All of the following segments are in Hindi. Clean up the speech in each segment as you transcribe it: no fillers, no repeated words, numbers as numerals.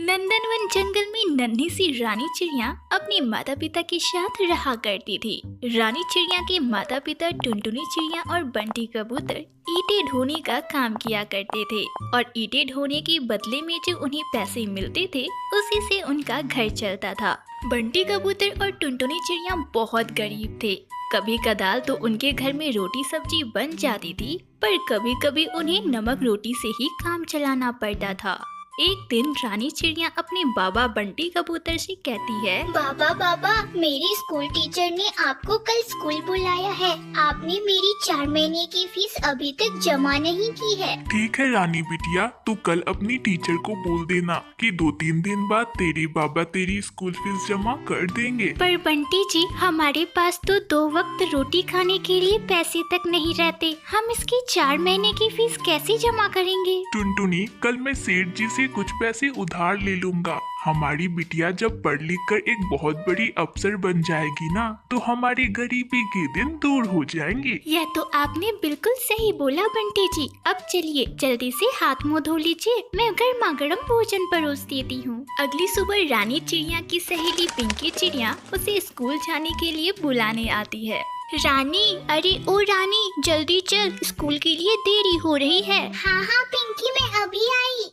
नंदनवन जंगल में नन्ही सी रानी चिड़िया अपने माता पिता के साथ रहा करती थी। रानी चिड़िया के माता पिता टुनटुनी चिड़िया और बंटी कबूतर ईंटें ढोने का काम किया करते थे और ईंटें ढोने के बदले में जो उन्हें पैसे मिलते थे उसी से उनका घर चलता था। बंटी कबूतर और टुनटुनी चिड़िया बहुत गरीब थे। कभी कदाल तो उनके घर में रोटी सब्जी बन जाती थी, पर कभी कभी उन्हें नमक रोटी से ही काम चलाना पड़ता था। एक दिन रानी चिड़िया अपने बाबा बंटी कबूतर से कहती है, बाबा बाबा, मेरी स्कूल टीचर ने आपको कल स्कूल बुलाया है। आपने मेरी 4 महीने की फीस अभी तक जमा नहीं की है। ठीक है रानी बिटिया, तू कल अपनी टीचर को बोल देना कि 2-3 दिन बाद तेरे बाबा तेरी स्कूल फीस जमा कर देंगे। पर बंटी जी, हमारे पास तो 2 वक्त रोटी खाने के लिए पैसे तक नहीं रहते। हम इसकी 4 महीने की फीस कैसे जमा करेंगे? टुनटुनी, कल मैं सेठ जी से कुछ पैसे उधार ले लूंगा। हमारी बिटिया जब पढ़ लिख कर एक बहुत बड़ी अफसर बन जाएगी ना, तो हमारी गरीबी के दिन दूर हो जाएंगे। यह तो आपने बिल्कुल सही बोला बंटी जी। अब चलिए जल्दी से हाथ मुंह धो लीजिए, मैं गर्मा गर्म भोजन परोस देती हूँ। अगली सुबह रानी चिड़िया की सहेली पिंकी चिड़िया उसे स्कूल जाने के लिए बुलाने आती है। रानी, अरे ओ रानी, जल्दी चल, स्कूल के लिए देरी हो रही है। हाँ हाँ पिंकी, मैं अभी आई।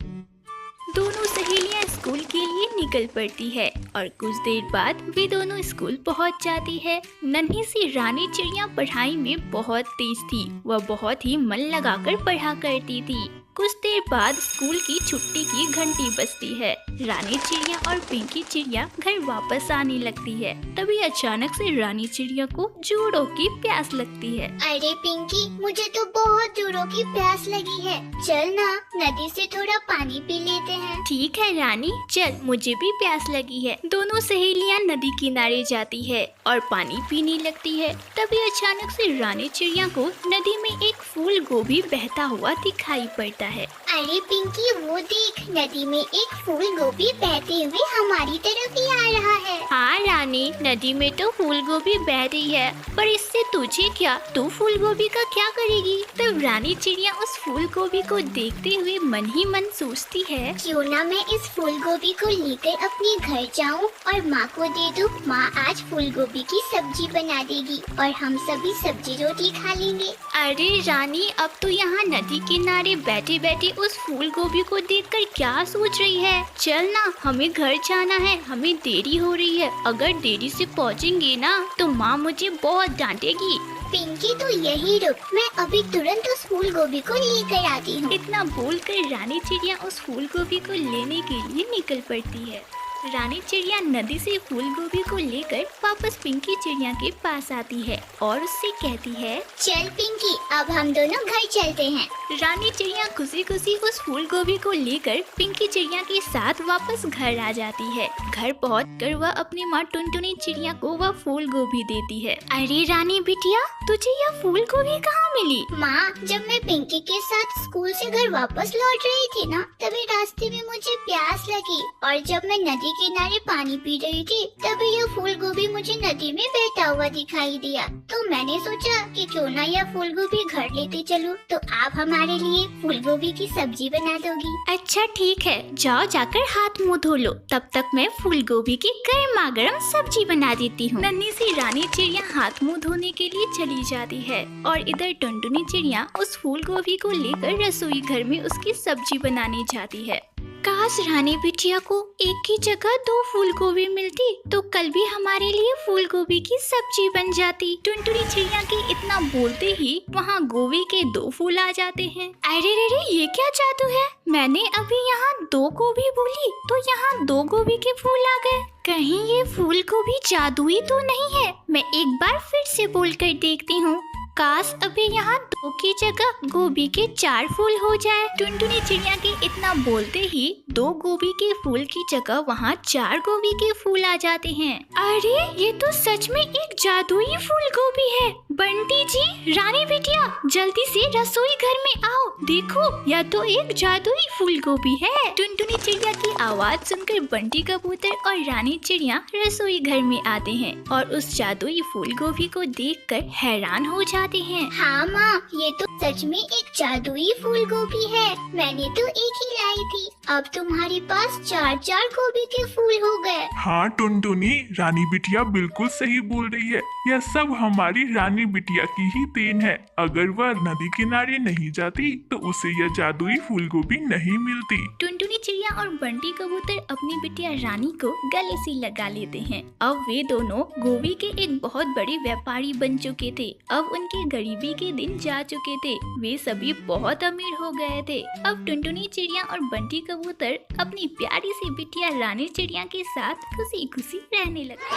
दोनों सहेलियां स्कूल के लिए निकल पड़ती है और कुछ देर बाद वे दोनों स्कूल पहुंच जाती है। नन्ही सी रानी चिड़िया पढ़ाई में बहुत तेज थी। वह बहुत ही मन लगाकर पढ़ा करती थी। कुछ देर बाद स्कूल की छुट्टी की घंटी बजती है। रानी चिड़िया और पिंकी चिड़िया घर वापस आने लगती है। तभी अचानक से रानी चिड़िया को जोरों की प्यास लगती है। अरे पिंकी, मुझे तो बहुत जोरों की प्यास लगी है। चल ना, नदी से थोड़ा पानी पी लेते हैं। ठीक है रानी, चल, मुझे भी प्यास लगी है। दोनों सहेलियां नदी किनारे जाती है और पानी पीने लगती है। तभी अचानक से रानी चिड़िया को नदी में एक फूल गोभी बहता हुआ दिखाई पड़ता है। अरे पिंकी, वो देख, नदी में एक फूल गोभी बहते हुए हमारी तरफ ही आ रहा है। हाँ रानी, नदी में तो फूल गोभी बह रही है, पर इससे तुझे क्या? तू फूल गोभी का क्या करेगी? तब रानी चिड़िया उस फूल गोभी को देखते हुए मन ही मन सोचती है, क्यों ना मैं इस फूल गोभी को लेकर अपने घर जाऊं और माँ को दे दूं। माँ आज फूल गोभी की सब्जी बना देगी और हम सभी सब्जी रोटी खा लेंगे। अरे रानी, अब तो यहाँ नदी किनारे बैठे बैठे उस फूल गोभी को देखकर क्या सोच रही है? चल ना, हमें घर जाना है, हमें देरी हो रही है। अगर देरी से पहुँचेंगे ना तो माँ मुझे बहुत डांटेगी। पिंकी, तो यही रुक, मैं अभी तुरंत उस फूल गोभी को लेकर आती हूँ। इतना बोलकर रानी चिड़िया उस फूल गोभी को लेने के लिए निकल पड़ती है। रानी चिड़िया नदी से फूल गोभी को लेकर वापस पिंकी चिड़िया के पास आती है और उससे कहती है, चल पिंकी, अब हम दोनों घर चलते हैं। रानी चिड़िया खुशी खुशी उस फूल गोभी को लेकर पिंकी चिड़िया के साथ वापस घर आ जाती है। घर पहुंचकर वह अपनी माँ टुनटुनी चिड़िया को वह फूल गोभी देती है। अरे रानी बिटिया, तुझे यह फूल गोभी कहाँ मिली? माँ, जब मैं पिंकी के साथ स्कूल से घर वापस लौट रही थी ना, तभी रास्ते में मुझे प्यास लगी और जब मैं नदी किनारे पानी पी रही थी तभी यह फूल गोभी मुझे नदी में बहता हुआ दिखाई दिया। तो मैंने सोचा कि क्यों ना यह फूल गोभी घर लेते चलूं, तो आप हमारे लिए फूल गोभी की सब्जी बना दोगी। अच्छा ठीक है, जाओ जाकर हाथ मुंह धो लो, तब तक मैं फूल गोभी की गर्मा गर्म सब्जी बना देती हूँ। नन्ही सी रानी चिड़िया हाथ मुंह धोने के लिए चली जाती है और इधर टुनटुनी चिड़िया उस फूल गोभी को लेकर रसोई घर में उसकी सब्जी बनाने जाती है। काश रानी बिटिया को एक ही जगह 2 फूल गोभी मिलती तो कल भी हमारे लिए फूल गोभी की सब्जी बन जाती। टुनटुनी चिड़िया के इतना बोलते ही वहाँ गोभी के 2 फूल आ जाते हैं। अरे रे रे, ये क्या जादू है? मैंने अभी यहाँ 2 गोभी बोली तो यहाँ 2 गोभी के फूल आ गए। कहीं ये फूल गोभी जादुई तो नहीं है? मैं एक बार फिर से बोलकर देखती हूँ। काश अभी यहाँ 2 की जगह गोभी के 4 फूल हो जाए। टुनटुनी चिड़िया के इतना बोलते ही 2 गोभी के फूल की जगह वहाँ 4 गोभी के फूल आ जाते हैं। अरे ये तो सच में एक जादुई फूल गोभी है। बंटी जी, रानी बिटिया, जल्दी से रसोई घर में आओ, देखो यह तो एक जादुई फूल गोभी है। टुनटुनी चिड़िया की आवाज सुनकर बंटी कबूतर और रानी चिड़िया रसोई घर में आते हैं और उस जादुई फूल गोभी को देखकर हैरान हो जाते हैं। हाँ माँ, ये ये तो सच में एक जादुई फूल गोभी है। मैंने तो एक ही लाई थी, अब तुम्हारे पास 4-4 गोभी के फूल हो गए। हाँ टुनटुनी, रानी बिटिया बिल्कुल सही बोल रही है। यह सब हमारी रानी बिटिया की ही देन है। अगर वह नदी किनारे नहीं जाती तो उसे यह जादुई फूल गोभी नहीं मिलती। टुनटुनी चिड़िया और बंटी कबूतर अपनी बिटिया रानी को गले से लगा लेते हैं। अब वे दोनों गोभी के एक बहुत बड़े व्यापारी बन चुके थे। अब उनके गरीबी के दिन जा चुके थे। वे सभी बहुत अमीर हो गए थे। अब टुनटुनी चिड़िया और बंटी कबूतर अपनी प्यारी सी बिटिया रानी चिड़िया के साथ खुशी खुशी रहने लगे।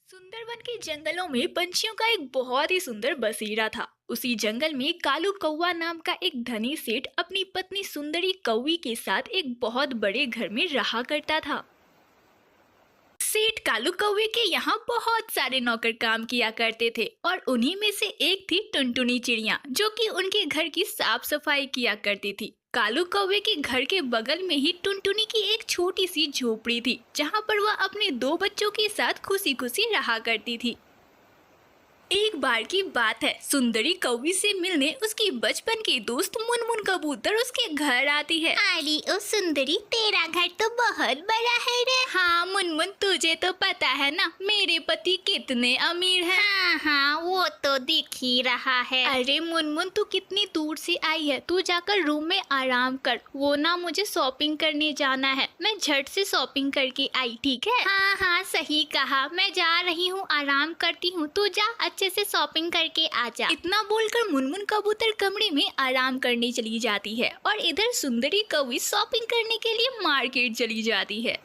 सुंदरवन के जंगलों में पंछियों का एक बहुत ही सुंदर बसेरा था। उसी जंगल में कालू कौवा नाम का एक धनी सेठ अपनी पत्नी सुंदरी कौवी के साथ एक बहुत बड़े घर में रहा करता था। सेठ कालू कौवे के यहाँ बहुत सारे नौकर काम किया करते थे और उन्हीं में से एक थी टुनटुनी चिड़िया, जो कि उनके घर की साफ सफाई किया करती थी। कालू कौवे के घर के बगल में ही टुनटुनी की एक छोटी सी झोपड़ी थी, जहाँ पर वह अपने 2 बच्चों के साथ खुशी खुशी रहा करती थी। एक बार की बात है, सुंदरी कौवी से मिलने उसकी बचपन की दोस्त मुनमुन कबूतर उसके घर आती है। अरे ओ सुंदरी, तेरा घर तो बहुत बड़ा है रे। हाँ मुनमुन, तुझे तो पता है ना मेरे पति कितने अमीर हैं। हाँ, वो तो दिख ही रहा है। अरे मुनमुन, तू कितनी दूर से आई है, तू जाकर रूम में आराम कर। वो ना मुझे शॉपिंग करने जाना है, मैं झट से शॉपिंग करके आई, ठीक है? हाँ हाँ, सही कहा। मैं जा रही हूँ, आराम करती हूँ। तू जा, अच्छे से शॉपिंग करके आ जा। इतना बोलकर मुनमुन कबूतर कमरे में आराम करने चली जाती है और इधर सुंदरी कौवी शॉपिंग करने के लिए मार्केट चली जाती है।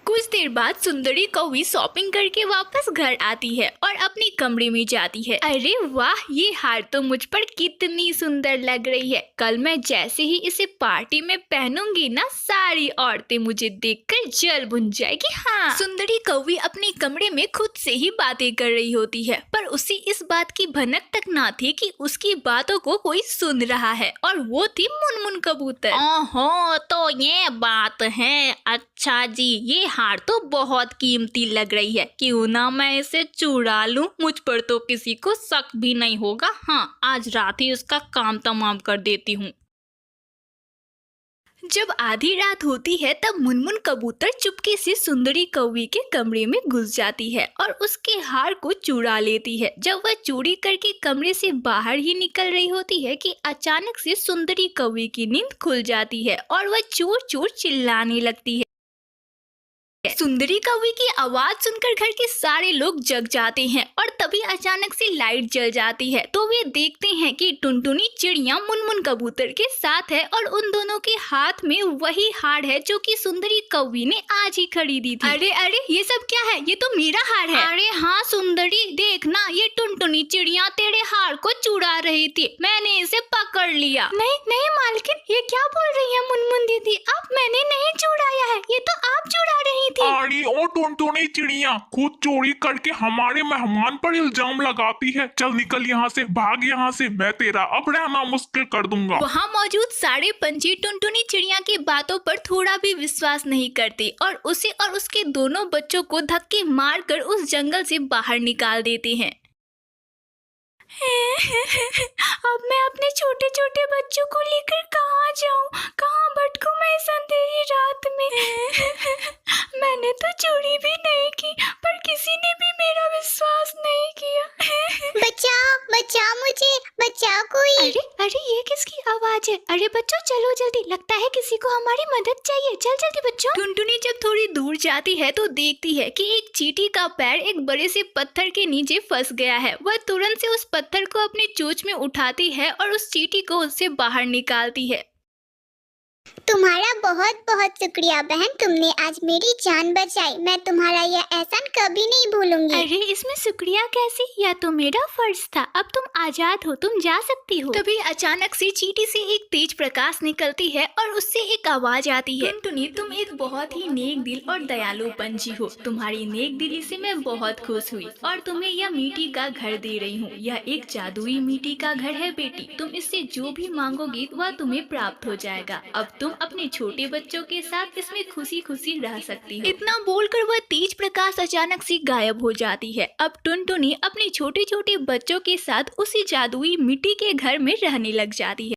कुछ देर बाद सुंदरी कौवी शॉपिंग करके वापस घर आती है और अपने कमरे में जाती है। अरे वाह, ये हार तो मुझ पर कितनी सुंदर लग रही है। कल मैं जैसे ही इसे पार्टी में पहनूंगी ना, सारी औरतें मुझे देखकर जल बुन जाएगी। हाँ, सुंदरी कौवी अपने कमरे में खुद से ही बातें कर रही होती है, पर उसे इस बात की भनक तक ना थी कि उसकी बातों को कोई सुन रहा है, और वो थी मुनमुन कबूतर। ओहो, तो ये बात है। अच्छा जी, ये हार तो बहुत कीमती लग रही है। क्यों ना मैं इसे चुरा लूं? मुझ पर तो किसी को शक भी नहीं होगा। हाँ, आज रात ही इसका काम तमाम कर देती हूँ। जब आधी रात होती है तब मुनमुन कबूतर चुपके से सुंदरी कौवी के कमरे में घुस जाती है और उसके हार को चुरा लेती है। जब वह चोरी करके कमरे से बाहर ही निकल रही होती है कि अचानक से सुंदरी कौवी की नींद खुल जाती है और वह चोर चोर चिल्लाने लगती है। सुंदरी कौवी की आवाज सुनकर घर के सारे लोग जग जाते हैं और तभी अचानक से लाइट जल जाती है, तो वे देखते हैं कि टुनटुनी चिड़िया मुनमुन कबूतर के साथ है और उन दोनों के हाथ में वही हार है जो कि सुंदरी कौवी ने आज ही खरीदी थी। अरे अरे, ये सब क्या है? ये तो मेरा हार है। अरे हाँ सुंदरी, देखना, ये टुनटुनी चिड़िया तेरे हार को चुरा रही थी। मैंने इसे पकड़ लिया। नहीं नहीं मालकिन, ये क्या बोल रही है मुनमुन दीदी? अब मैंने नहीं चुराया है, ये तो आप चुरा रही थी। अरे ओ टुनटुनी चिड़िया, खुद चोरी करके हमारे मेहमान पर इल्जाम लगाती है। चल निकल यहाँ से, भाग यहाँ से, मैं तेरा अब रहना मुश्किल कर दूंगा। वहाँ मौजूद सारे पंछी टुनटुनी चिड़िया की बातों पर थोड़ा भी विश्वास नहीं करते और उसे और उसके दोनों बच्चों को धक्के मारकर उस जंगल से बाहर निकाल देते हैं। अब मैं अपने छोटे छोटे बच्चों को लेकर कहाँ जाऊँ, कहाँ भटकूं मैं इस अंधेरी रात में? मैंने तो चोरी भी नहीं की, पर किसी ने भी मेरा विश्वास नहीं किया। बचाओ बचाओ मुझे, बचाओ कोई। अरे अरे, ये किसकी आवाज है? अरे बच्चों चलो जल्दी, लगता है किसी को हमारी मदद चाहिए। चल जल्दी बच्चों। टुनटुनी जब थोड़ी दूर जाती है तो देखती है कि एक चींटी का पैर एक बड़े से पत्थर के नीचे फंस गया है। वह तुरंत से उस पत्थर को अपने चोंच में उठाती है और उस चींटी को उससे बाहर निकालती है। तुम्हारा बहुत बहुत शुक्रिया बहन, तुमने आज मेरी जान बचाई। मैं तुम्हारा यह एहसान कभी नहीं भूलूंगी। अरे इसमें शुक्रिया कैसे? यह तो मेरा फर्ज था। अब तुम आजाद हो, तुम जा सकती हो। तभी अचानक से चींटी से एक तेज प्रकाश निकलती है और उससे एक आवाज आती है, टुनटुनी तुम एक बहुत ही नेक दिल और दयालु पंछी हो। तुम्हारी नेक दिली से मैं बहुत खुश हुई और तुम्हें यह मिट्टी का घर दे रही हूँ। यह एक जादुई मिट्टी का घर है बेटी, तुम इससे जो भी मांगोगी वह तुम्हें प्राप्त हो जाएगा। अब तुम अपने छोटे बच्चों के साथ इसमें खुशी खुशी रह सकती हो। इतना बोलकर वह तेज प्रकाश अचानक से गायब हो जाती है। अब टुनटुनी अपने छोटे छोटे बच्चों के साथ उसी जादुई मिट्टी के घर में रहने लग जाती है।